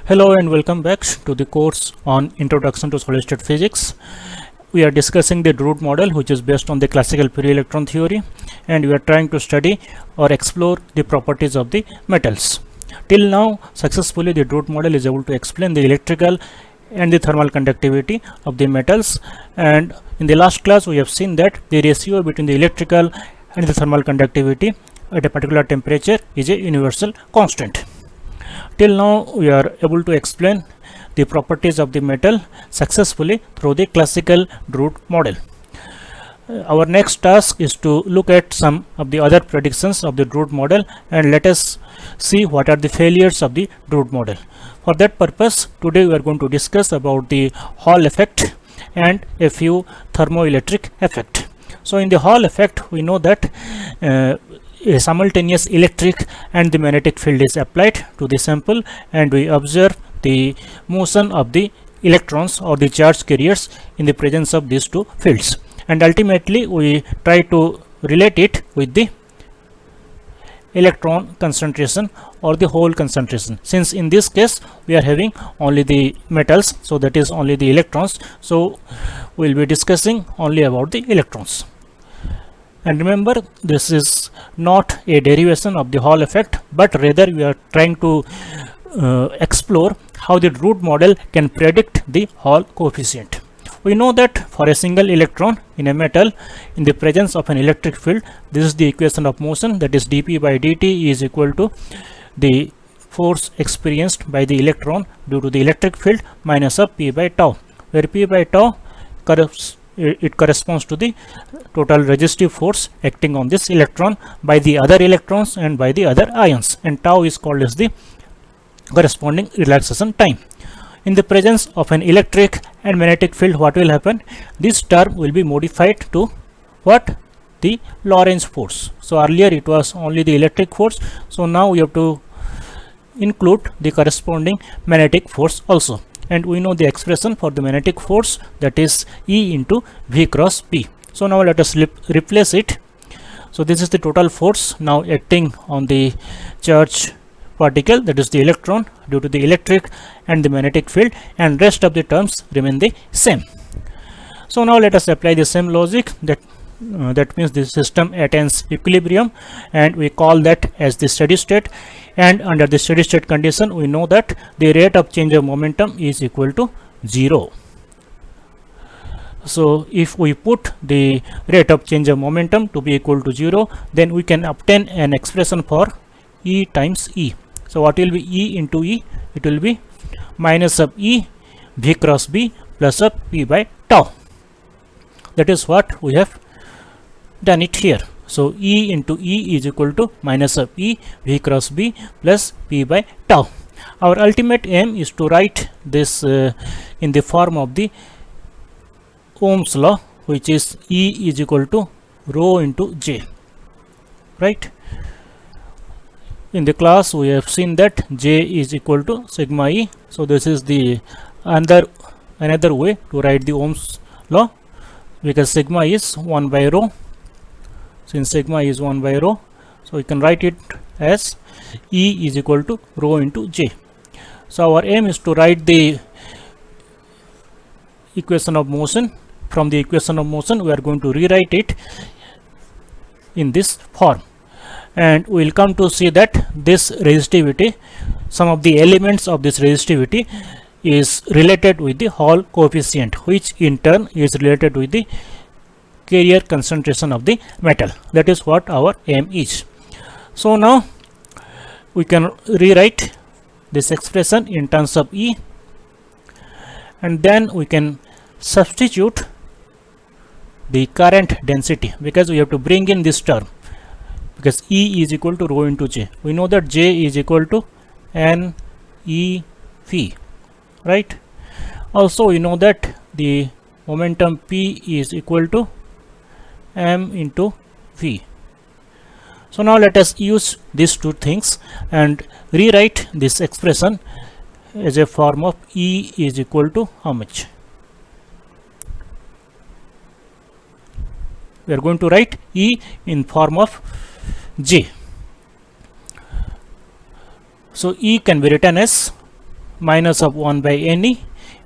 Hello and welcome back to the course on Introduction to Solid State Physics. We are discussing the Drude model, which is based on the classical pure electron theory, and we are trying to study or explore the properties of the metals. Till now, successfully the Drude model is able to explain the electrical and the thermal conductivity of the metals, and in the last class we have seen that the ratio between the electrical and the thermal conductivity at a particular temperature is a universal constant. Till now we are able to explain the properties of the metal successfully through the classical Drude model. Our next task is to look at some of the other predictions of the Drude model, and let us see what are the failures of the Drude model. For that purpose, today we are going to discuss about the Hall effect and a few thermoelectric effect. So in the Hall effect, we know that a simultaneous electric and the magnetic field is applied to the sample, and we observe the motion of the electrons or the charge carriers in the presence of these two fields, and ultimately we try to relate it with the electron concentration or the hole concentration. Since in this case we are having only the metals, so that is only the electrons, so we will be discussing only about the electrons. And remember, this is not a derivation of the Hall effect, but rather we are trying to explore how the Drude model can predict the Hall coefficient. We know that for a single electron in a metal in the presence of an electric field, this is the equation of motion, that is dp by dt is equal to the force experienced by the electron due to the electric field minus of p by tau, where p by tau corresponds to the total resistive force acting on this electron by the other electrons and by the other ions, and tau is called as the corresponding relaxation time. In the presence of an electric and magnetic field, what will happen? This term will be modified to what? The Lorentz force. So earlier it was only the electric force, so now we have to include the corresponding magnetic force also, and we know the expression for the magnetic force, that is E into V cross P. So now let us replace it. So this is the total force now acting on the charge particle, that is the electron, due to the electric and the magnetic field, and rest of the terms remain the same. So now let us apply the same logic, that means the system attains equilibrium, and we call that as the steady state, and under the steady state condition we know that the rate of change of momentum is equal to 0. So if we put the rate of change of momentum to be equal to 0, then we can obtain an expression for E times E. So what will be E into E? It will be minus of E V cross B plus of P by tau. That is what we have done it here. So E into E is equal to minus of E V cross B plus P by tau. Our ultimate aim is to write this in the form of the Ohm's law, which is E is equal to rho into J, right? In the class we have seen that J is equal to sigma E, so this is the another way to write the Ohm's law, because sigma is 1 by rho. Since sigma is 1 by rho, so we can write it as E is equal to rho into J. So our aim is to write the equation of motion. From the equation of motion we are going to rewrite it in this form, and we will come to see that this resistivity, some of the elements of this resistivity is related with the Hall coefficient, which in turn is related with the carrier concentration of the metal. That is what our aim is. So now we can rewrite this expression in terms of E, and then we can substitute the current density, because we have to bring in this term, because E is equal to rho into J. We know that J is equal to N E V, right? Also we know that the momentum P is equal to M into V. So now let us use these two things and rewrite this expression as a form of E is equal to how much? We are going to write E in form of J. So E can be written as minus of 1 by Ne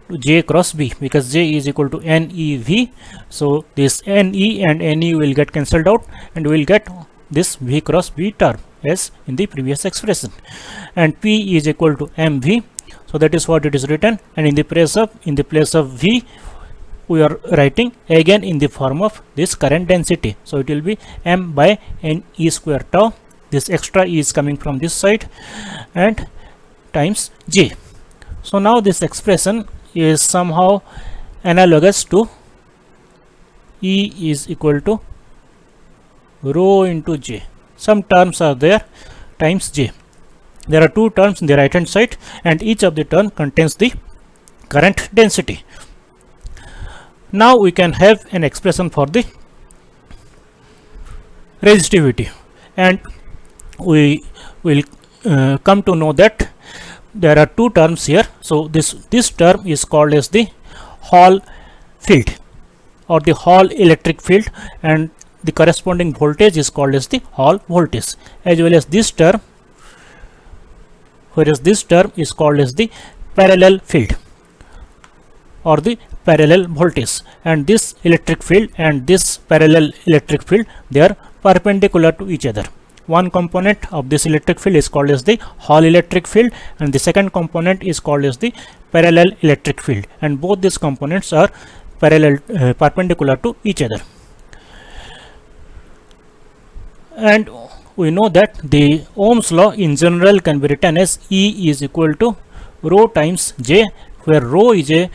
to J cross B, because J is equal to NeV. So this Ne and Ne will get cancelled out, and we will get this V cross B term as in the previous expression, and P is equal to mV. So that is what it is written, and in the place of V we are writing again in the form of this current density. So it will be m by Ne square tau, this extra E is coming from this side, and times J. So now this expression is somehow analogous to E is equal to rho into J. Some terms are there times J. There are two terms in the right hand side, and each of the term contains the current density. Now we can have an expression for the resistivity, and we will come to know that there are two terms here. So this term is called as the Hall field or the Hall electric field, and the corresponding voltage is called as the Hall voltage, as well as this term, whereas this term is called as the parallel field or the parallel voltage. And this electric field and this parallel electric field, they are perpendicular to each other. One component of this electric field is called as the Hall electric field, and the second component is called as the parallel electric field, and both these components are perpendicular to each other. And we know that the Ohm's law in general can be written as E is equal to rho times J, where rho is a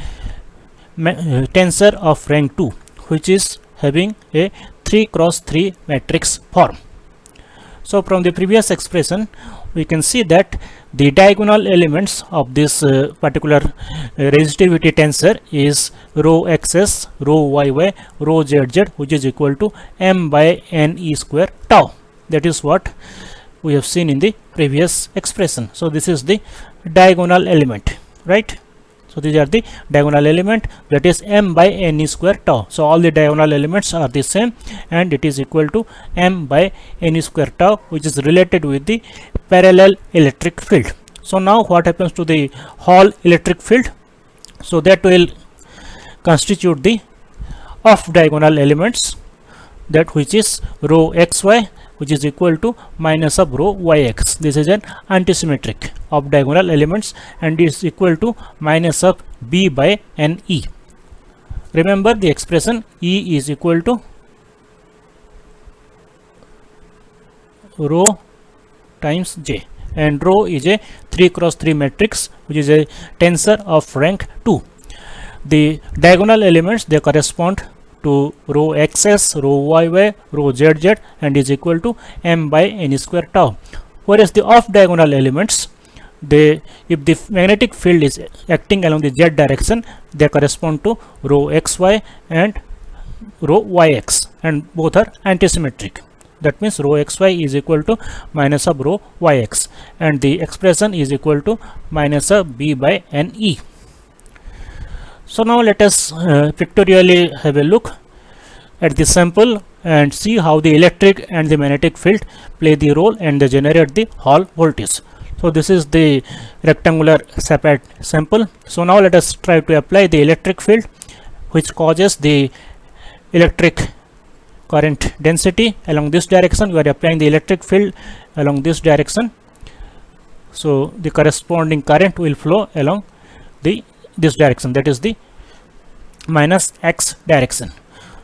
tensor of rank 2, which is having a 3 cross 3 matrix form. So from the previous expression we can see that the diagonal elements of this particular resistivity tensor is rho xs, rho yy, rho zz, which is equal to m by Ne square tau. That is what we have seen in the previous expression. So this is the diagonal element, right? So these are the diagonal element, that is m by Ne square tau. So all the diagonal elements are the same, and it is equal to m by Ne square tau, which is related with the parallel electric field. So now what happens to the Hall electric field? So that will constitute the off diagonal elements, that which is rho xy, which is equal to minus of rho yx. This is an antisymmetric of diagonal elements, and is equal to minus of b by Ne. Remember the expression E is equal to rho times J, and rho is a 3 cross 3 matrix, which is a tensor of rank 2. The diagonal elements, they correspond to rho xs, rho yy, rho zz, and is equal to m by Ne square tau. Whereas the off diagonal elements, if the magnetic field is acting along the z direction, they correspond to rho xy and rho yx, and both are antisymmetric. That means rho xy is equal to minus of rho yx, and the expression is equal to minus of b by Ne. So now let us pictorially have a look at the sample and see how the electric and the magnetic field play the role and they generate the Hall voltage. So this is the rectangular SAPAT sample. So now let us try to apply the electric field, which causes the electric current density along this direction. We are applying the electric field along this direction, so the corresponding current will flow along this direction, that is the minus x direction.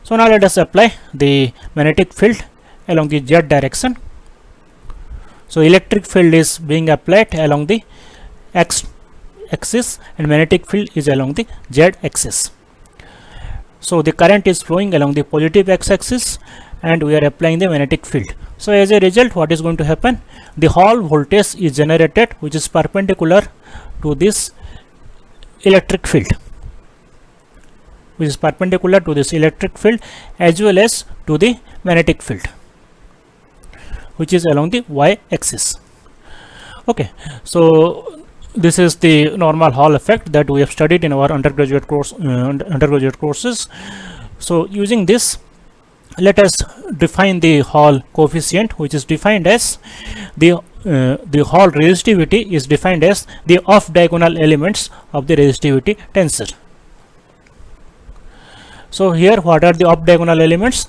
So now let us apply the magnetic field along the z direction. So electric field is being applied along the x axis, and magnetic field is along the z axis. So the current is flowing along the positive x axis, and we are applying the magnetic field. So as a result, what is going to happen? The Hall voltage is generated, which is perpendicular to this electric field, as well as to the magnetic field, which is along the y axis. Okay, so this is the normal Hall effect that we have studied in our undergraduate courses. So using this, let us define the Hall coefficient, which is defined as the the Hall resistivity is defined as the off diagonal elements of the resistivity tensor. So here what are the off diagonal elements?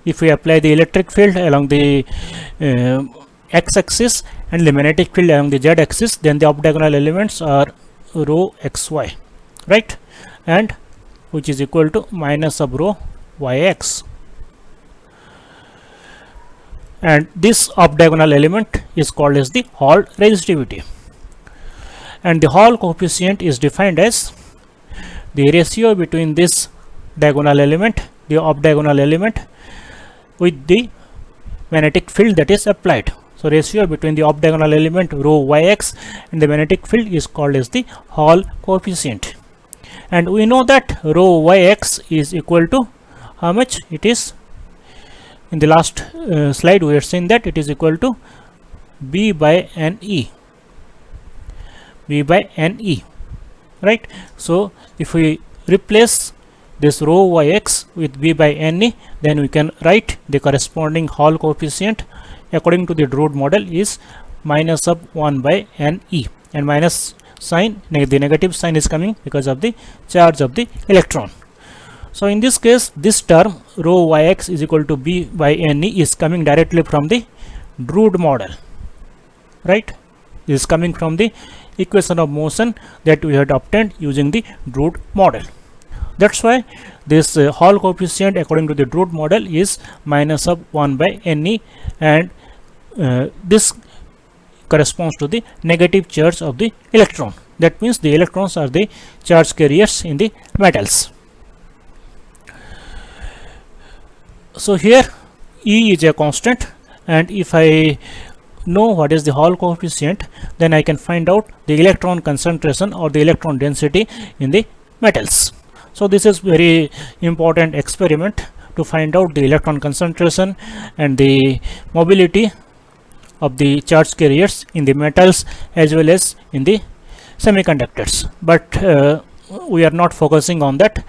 If we apply the electric field along the x-axis and the magnetic field along the z-axis, then the off diagonal elements are rho xy, right, and which is equal to minus of rho yx. And this off diagonal element is called as the Hall resistivity, and the Hall coefficient is defined as the ratio between this diagonal element, the off diagonal element, with the magnetic field that is applied. So ratio between the off diagonal element rho yx and the magnetic field is called as the Hall coefficient. And we know that rho yx is equal to how much? It is, in the last slide we have seen that it is equal to b by ne, b by ne, right? So if we replace this rho yx with b by ne, then we can write the corresponding Hall coefficient according to the Drude model is minus of 1 by ne, and minus sign, the negative sign is coming because of the charge of the electron. So in this case, this term rho yx is equal to b by ne is coming directly from the Drude model, right? This is coming from the equation of motion that we had obtained using the Drude model. That's why this Hall coefficient according to the Drude model is minus of 1 by ne, and this corresponds to the negative charge of the electron. That means the electrons are the charge carriers in the metals. So here E is a constant, and if I know what is the Hall coefficient, then I can find out the electron concentration or the electron density in the metals. So this is very important experiment to find out the electron concentration and the mobility of the charge carriers in the metals as well as in the semiconductors. But we are not focusing on that.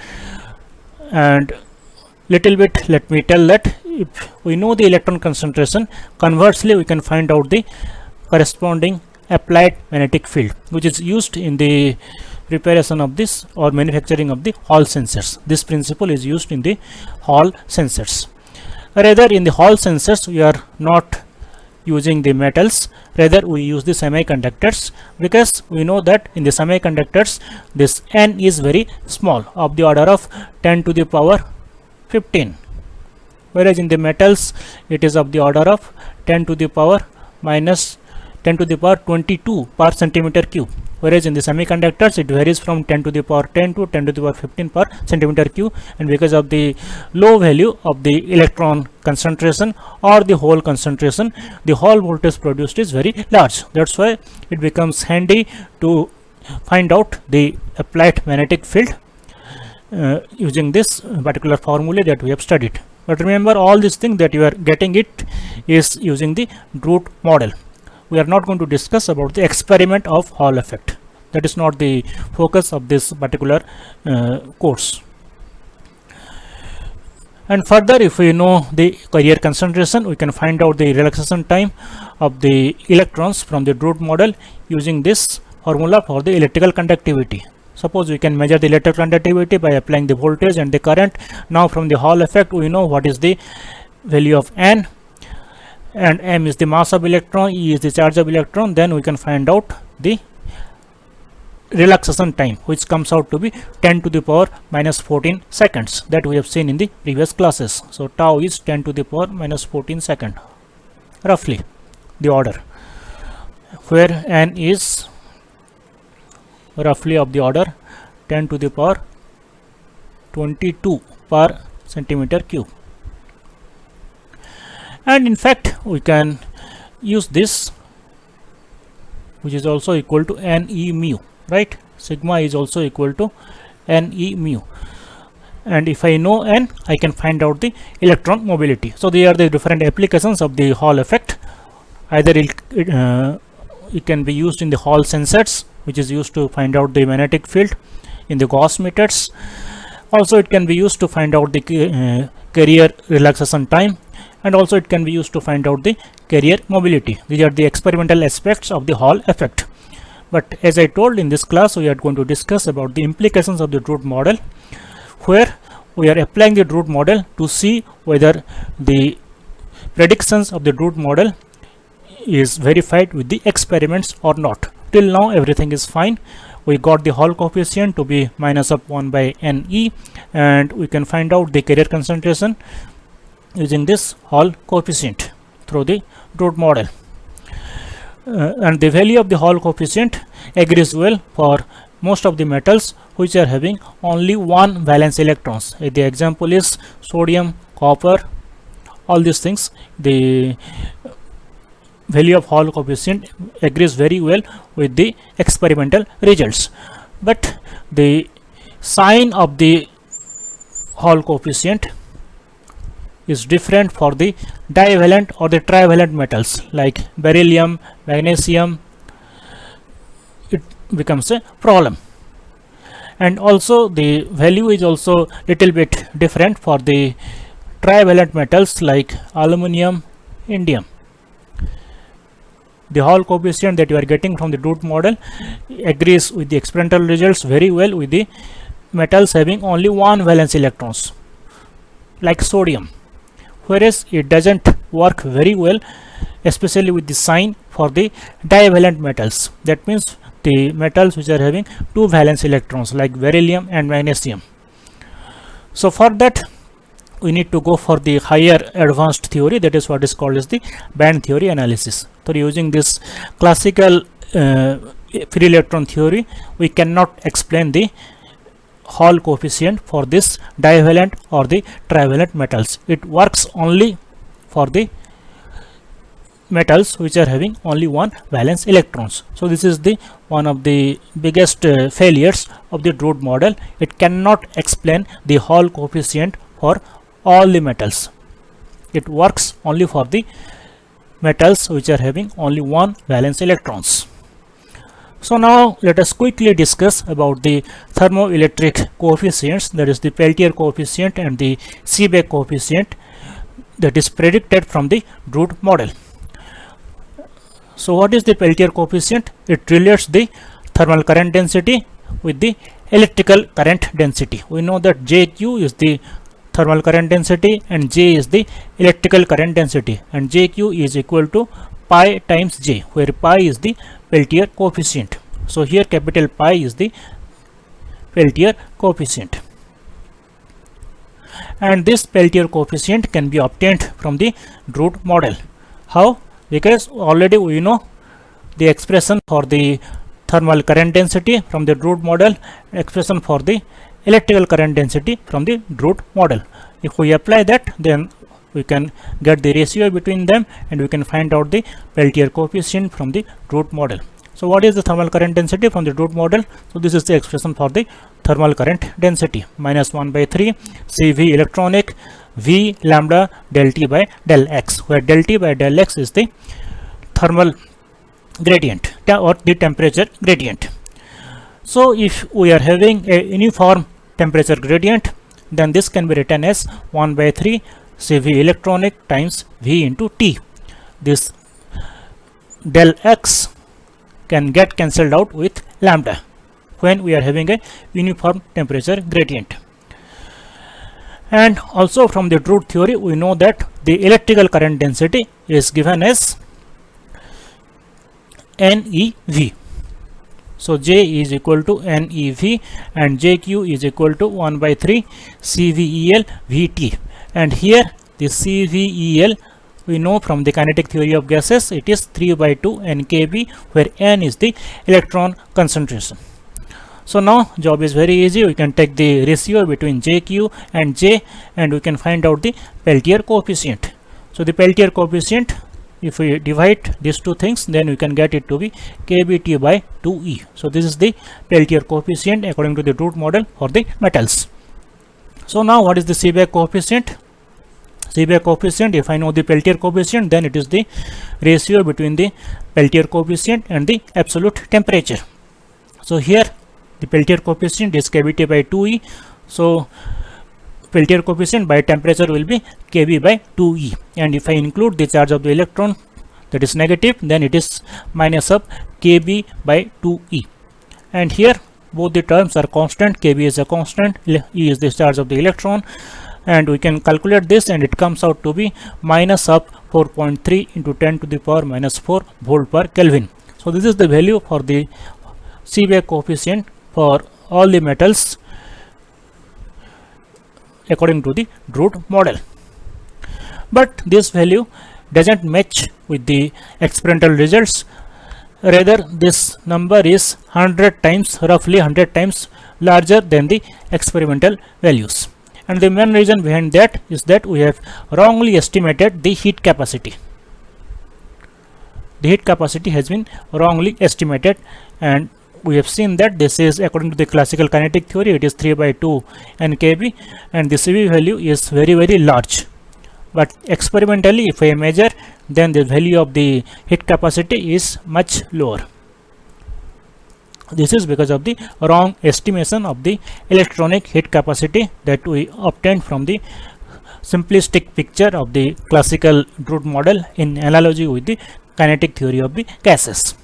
And little bit let me tell that if we know the electron concentration, conversely we can find out the corresponding applied magnetic field, which is used in the preparation of this or manufacturing of the Hall sensors. This principle is used in the Hall sensors. Rather, in the Hall sensors we are not using the metals, rather we use the semiconductors, because we know that in the semiconductors this n is very small, of the order of 10 to the power 15, whereas in the metals it is of the order of 10 to the power minus 10 to the power 22 per centimeter cube, whereas in the semiconductors it varies from 10 to the power 10 to 10 to the power 15 per centimeter cube. And because of the low value of the electron concentration or the hole concentration, the Hall voltage produced is very large. That's why it becomes handy to find out the applied magnetic field using this particular formula that we have studied. But remember, all these things that you are getting it is using the Drude model. We are not going to discuss about the experiment of Hall effect. That is not the focus of this particular course. And further, if we know the carrier concentration, we can find out the relaxation time of the electrons from the Drude model using this formula for the electrical conductivity. Suppose we can measure the electrical conductivity by applying the voltage and the current. Now from the Hall effect we know what is the value of n, and m is the mass of electron, E is the charge of electron. Then we can find out the relaxation time, which comes out to be 10 to the power minus 14 seconds, that we have seen in the previous classes. So tau is 10 to the power minus 14 second, roughly the order, where n is roughly of the order 10 to the power 22 per centimeter cube. And in fact we can use this, which is also equal to ne mu, right? Sigma is also equal to ne mu, and if I know n, I can find out the electron mobility. So they are the different applications of the Hall effect. Either it can be used in the Hall sensors, which is used to find out the magnetic field in the Gauss meters. Also it can be used to find out the carrier relaxation time, and also it can be used to find out the carrier mobility. These are the experimental aspects of the Hall effect. But as I told, in this class we are going to discuss about the implications of the Drude model, where we are applying the Drude model to see whether the predictions of the Drude model is verified with the experiments or not. Till now everything is fine. We got the Hall coefficient to be minus of 1 by Ne, and we can find out the carrier concentration using this Hall coefficient through the Drude model. And the value of the Hall coefficient agrees well for most of the metals which are having only one valence electrons. The example is sodium, copper, all these things. The value of Hall coefficient agrees very well with the experimental results, but the sign of the Hall coefficient is different for the divalent or the trivalent metals like beryllium, magnesium. It becomes a problem, and also the value is also little bit different for the trivalent metals like aluminum, indium. The Hall coefficient that you are getting from the Drude model agrees with the experimental results very well with the metals having only one valence electrons like sodium, whereas it doesn't work very well especially with the sign for the divalent metals. That means the metals which are having two valence electrons like beryllium and magnesium. So for that we need to go for the higher advanced theory, that is what is called as the band theory analysis. So using this classical free electron theory, we cannot explain the Hall coefficient for this divalent or the trivalent metals. It works only for the metals which are having only one valence electrons. So this is the one of the biggest failures of the Drude model. It cannot explain the Hall coefficient for all the metals. It works only for the metals which are having only one valence electrons. So now let us quickly discuss about the thermoelectric coefficients, that is the Peltier coefficient and the Seebeck coefficient that is predicted from the Drude model. So what is the Peltier coefficient? It relates the thermal current density with the electrical current density. We know that JQ is the thermal current density and J is the electrical current density, and JQ is equal to pi times J, where pi is the Peltier coefficient. So here capital pi is the Peltier coefficient, and this Peltier coefficient can be obtained from the Drude model. How? Because already we know the expression for the thermal current density from the Drude model, expression for the electrical current density from the Drude model. If we apply that, then we can get the ratio between them and we can find out the Peltier coefficient from the Drude model. So what is the thermal current density from the Drude model? So this is the expression for the thermal current density, minus 1 by 3 CV electronic V lambda del T by del X, where del T by del X is the thermal gradient or the temperature gradient. So if we are having a uniform temperature gradient, then this can be written as 1 by 3 CV electronic times V into T. This del X can get cancelled out with lambda when we are having a uniform temperature gradient. And also from the Drude theory we know that the electrical current density is given as NEV. So J is equal to NEV and JQ is equal to 1 by 3 CVEL VT, and here the CVEL we know from the kinetic theory of gases, it is 3 by 2 NKB, where N is the electron concentration. So now job is very easy. We can take the ratio between JQ and J and we can find out the Peltier coefficient. So the Peltier coefficient, if we divide these two things, then we can get it to be KBT by 2E. So this is the Peltier coefficient according to the Drude model for the metals. So now what is the Seebeck coefficient? Seebeck coefficient, if I know the Peltier coefficient, then it is the ratio between the Peltier coefficient and the absolute temperature. So here the Peltier coefficient is KBT by 2E. So Peltier coefficient by temperature will be Kb by 2E, and if I include the charge of the electron, that is negative, then it is minus of Kb by 2E. And here both the terms are constant. Kb is a constant, E is the charge of the electron, and we can calculate this, and it comes out to be minus of 4.3 into 10 to the power minus 4 volt per Kelvin. So this is the value for the Seebeck coefficient for all the metals according to the Drude model. But this value doesn't match with the experimental results. Rather, this number is 100 times, roughly 100 times larger than the experimental values. And the main reason behind that is that we have wrongly estimated the heat capacity. The heat capacity has been wrongly estimated, and we have seen that this is according to the classical kinetic theory, it is 3 by 2 nkb, and the CV value is very, very large. But experimentally, if I measure, then the value of the heat capacity is much lower. This is because of the wrong estimation of the electronic heat capacity that we obtained from the simplistic picture of the classical Drude model in analogy with the kinetic theory of the gases.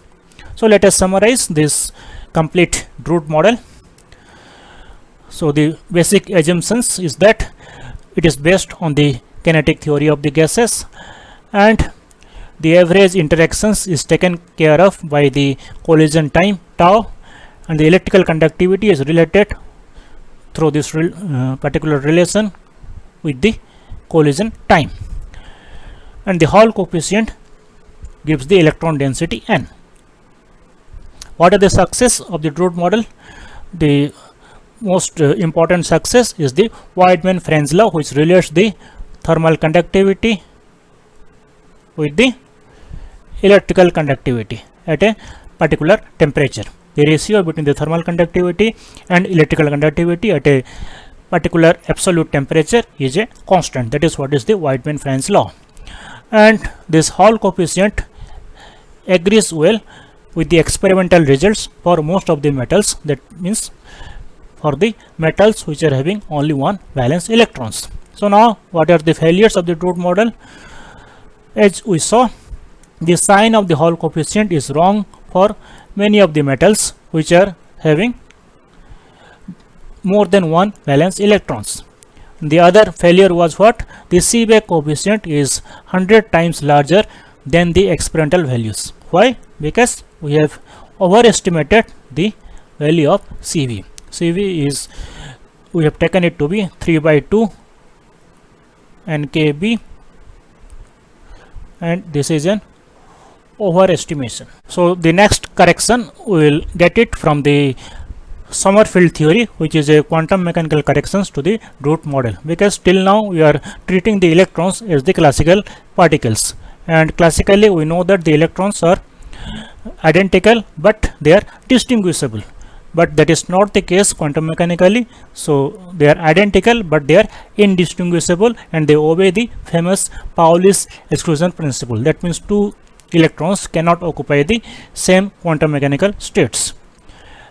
So let us summarize this complete Drude model. So the basic assumptions is that it is based on the kinetic theory of the gases, and the average interactions is taken care of by the collision time tau, and the electrical conductivity is related through this particular relation with the collision time, and the Hall coefficient gives the electron density n. What are the success of the Drude model? The most important success is the Weidmann-Franz law, which relates the thermal conductivity with the electrical conductivity at a particular temperature. The ratio between the thermal conductivity and electrical conductivity at a particular absolute temperature is a constant. That is what is the Weidmann-Franz law. And this Hall coefficient agrees well with the experimental results for most of the metals. That means for the metals which are having only one valence electrons. So now, what are the failures of the Drude model? As we saw, the sign of the Hall coefficient is wrong for many of the metals which are having more than one valence electrons. The other failure was what? The Seebeck coefficient is 100 times larger than the experimental values. Why? Because we have overestimated the value of CV. CV is, we have taken it to be 3 by 2 nkb, and this is an overestimation. So the next correction we will get it from the Sommerfeld theory, which is a quantum mechanical corrections to the Drude model, because till now we are treating the electrons as the classical particles, and classically we know that the electrons are identical but they are distinguishable, but that is not the case quantum mechanically. So they are identical but they are indistinguishable, and they obey the famous Pauli's exclusion principle. That means two electrons cannot occupy the same quantum mechanical states,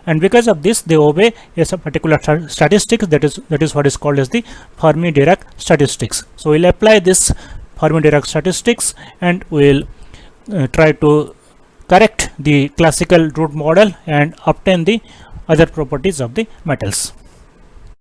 and because of this they obey a particular statistics, that is what is called as the Fermi-Dirac statistics. So we'll apply this Fermi-Dirac statistics, and we'll try to correct the classical Drude model and obtain the other properties of the metals.